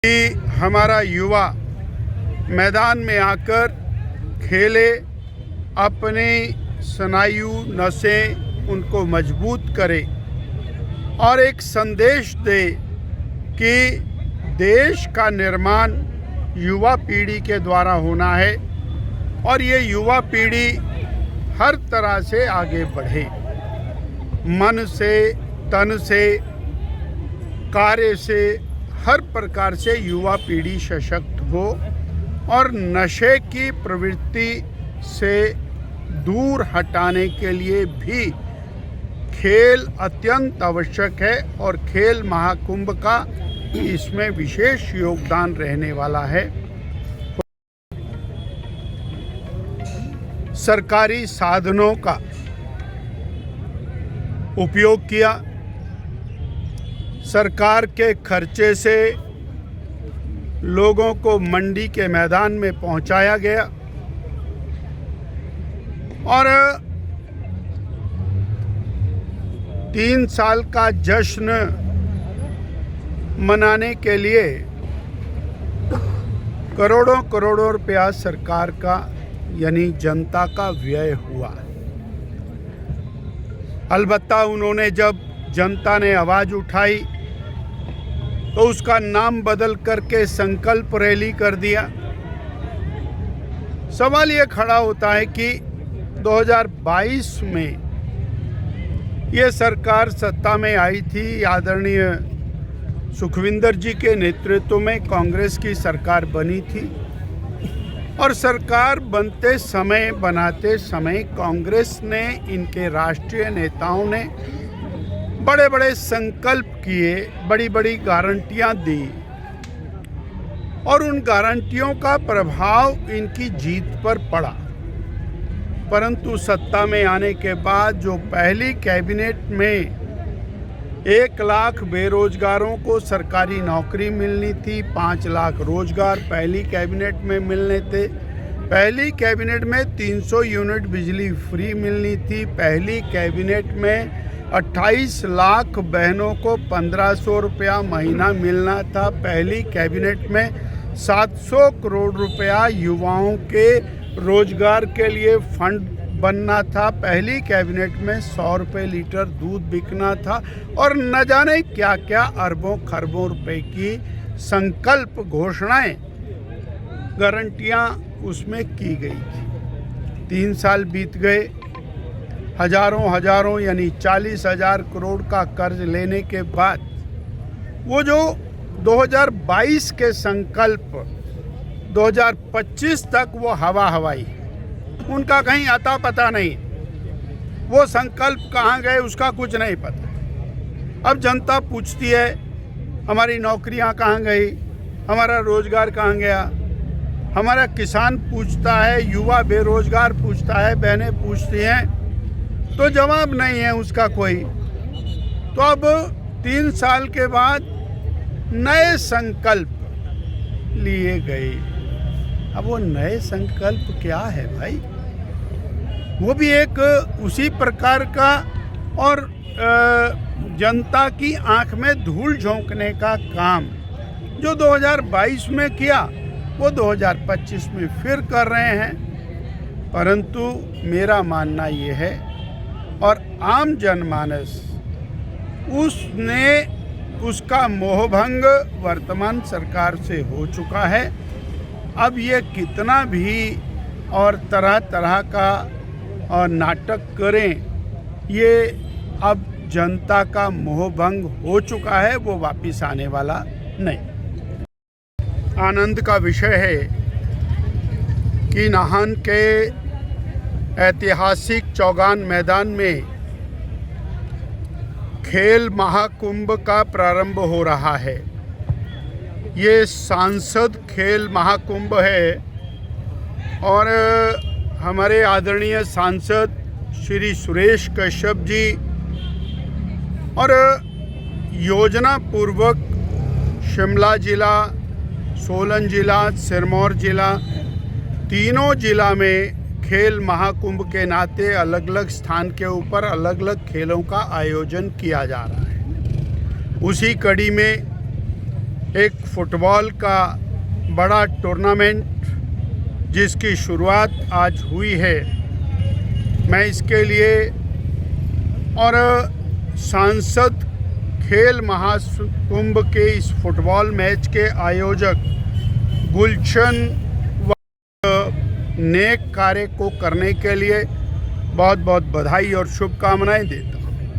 कि हमारा युवा मैदान में आकर खेले, अपनी स्नायु नसें उनको मजबूत करे और एक संदेश दे कि देश का निर्माण युवा पीढ़ी के द्वारा होना है और ये युवा पीढ़ी हर तरह से आगे बढ़े, मन से, तन से, कार्य से, हर प्रकार से युवा पीढ़ी सशक्त हो और नशे की प्रवृत्ति से दूर हटाने के लिए भी खेल अत्यंत आवश्यक है और खेल महाकुंभ का इसमें विशेष योगदान रहने वाला है। सरकारी साधनों का उपयोग किया, सरकार के खर्चे से लोगों को मंडी के मैदान में पहुंचाया गया और 3 साल का जश्न मनाने के लिए करोड़ों करोड़ों रुपया सरकार का यानी जनता का व्यय हुआ। अलबत्ता उन्होंने जब जनता ने आवाज़ उठाई तो उसका नाम बदल करके संकल्प रैली कर दिया। सवाल ये खड़ा होता है कि 2022 में ये सरकार सत्ता में आई थी, आदरणीय सुखविंदर जी के नेतृत्व में कांग्रेस की सरकार बनी थी और सरकार बनते समय, बनाते समय कांग्रेस ने, इनके राष्ट्रीय नेताओं ने बड़े बड़े संकल्प किए, बड़ी बड़ी गारंटियां दी और उन गारंटियों का प्रभाव इनकी जीत पर पड़ा। परंतु सत्ता में आने के बाद जो पहली कैबिनेट में 1 लाख बेरोजगारों को सरकारी नौकरी मिलनी थी, 5 लाख रोजगार पहली कैबिनेट में मिलने थे, पहली कैबिनेट में 300 यूनिट बिजली फ्री मिलनी थी, पहली कैबिनेट में 28 लाख बहनों को 1500 रुपया महीना मिलना था, पहली कैबिनेट में 700 करोड़ रुपया युवाओं के रोजगार के लिए फंड बनना था, पहली कैबिनेट में 100 रुपये लीटर दूध बिकना था और न जाने क्या क्या अरबों खरबों रुपए की संकल्प घोषणाएं, गारंटियां उसमें की गई थी। 3 साल बीत गए, हजारों यानी 40,000 करोड़ का कर्ज लेने के बाद वो जो 2022 के संकल्प 2025 तक वो हवाई, उनका कहीं अता पता नहीं, वो संकल्प कहाँ गए उसका कुछ नहीं पता। अब जनता पूछती है हमारी नौकरियां कहाँ गई, हमारा रोजगार कहाँ गया, हमारा किसान पूछता है, युवा बेरोजगार पूछता है, बहनें पूछती हैं, तो जवाब नहीं है उसका कोई। तो अब 3 साल के बाद नए संकल्प लिए गए। अब वो नए संकल्प क्या है भाई? वो भी एक उसी प्रकार का और जनता की आंख में धूल झोंकने का काम जो 2022 में किया वो 2025 में फिर कर रहे हैं। परंतु मेरा मानना ये है और आम जनमानस उसका मोहभंग वर्तमान सरकार से हो चुका है। अब ये कितना भी और तरह तरह का और नाटक करें, ये अब जनता का मोहभंग हो चुका है, वो वापस आने वाला नहीं। आनंद का विषय है कि नाहन के ऐतिहासिक चौगान मैदान में खेल महाकुंभ का प्रारंभ हो रहा है। ये सांसद खेल महाकुंभ है और हमारे आदरणीय सांसद श्री सुरेश कश्यप जी और योजना पूर्वक शिमला जिला, सोलन जिला, सिरमौर जिला, तीनों जिला में खेल महाकुंभ के नाते अलग अलग स्थान के ऊपर अलग अलग खेलों का आयोजन किया जा रहा है। उसी कड़ी में एक फुटबॉल का बड़ा टूर्नामेंट जिसकी शुरुआत आज हुई है, मैं इसके लिए और सांसद खेल महाकुंभ के इस फुटबॉल मैच के आयोजक गुलशन व नेक कार्य को करने के लिए बहुत बहुत बधाई और शुभकामनाएं देता हूं।